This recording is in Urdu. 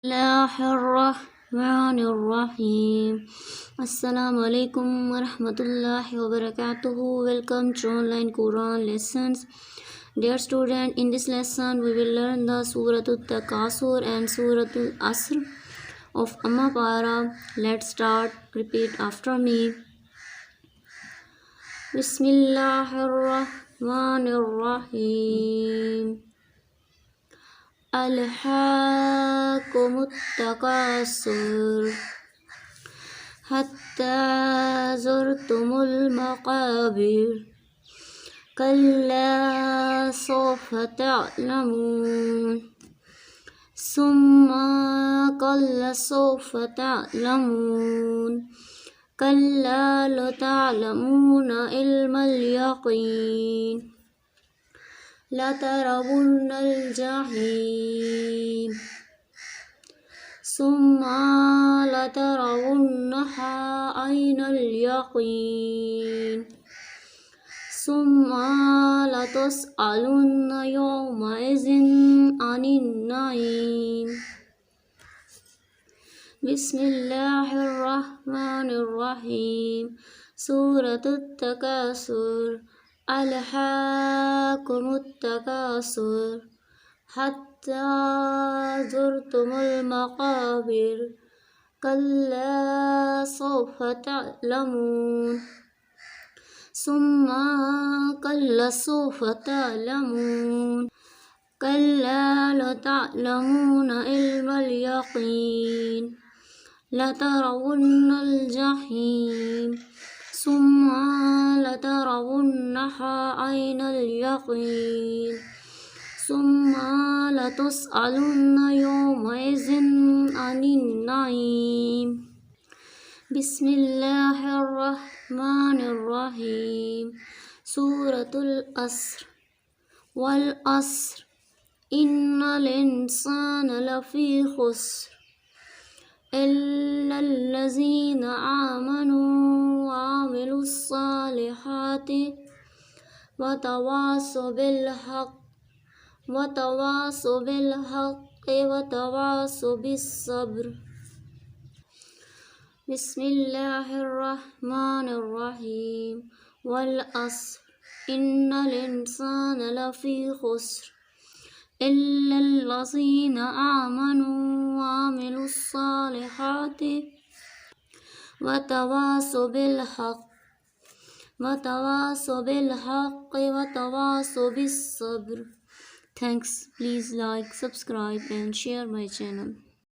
Bismillahirrahmanirrahim. Assalamu alaikum wa rahmatullahi wa barakatuhu. Welcome to online Quran lessons. Dear student, in this lesson we will learn the Suratul Takasur and Suratul Asr of Amma Para. Let's start. Repeat after me. Bismillahirrahmanirrahim. Alhaakumut takasur hatta zurtumul maqabir kalla sawfa ta'lamun summa kalla sawfa ta'lamun kalla la ta'lamuna ilmal yaqin لترون الجحيم ثم لترونها عين اليقين ثم لتسألن يومئذ عن النعيم بسم الله الرحمن الرحيم سورة التكاثر ألهاكم التكاثر حتى زرتم المقابر كلا سوف تعلمون ثم كلا سوف تعلمون كلا لتعلمون علم اليقين لترون الجحيم ثم لترونها عين اليقين ثم لتسألن يومئذ عن النعيم بسم الله الرحمن الرحيم سورة الأسر والأسر إن الإنسان لفي خسر إلا الذين آمنوا وعملوا الصالحات وتواصوا بالحق وتواصوا بالصبر بسم الله الرحمن الرحيم والعصر إن الإنسان لفي خسر إلا الذين آمنوا وعملوا الصالحات وتواصوا بالحق وتواصوا بالصبر. Thanks. Please like, subscribe and share my channel.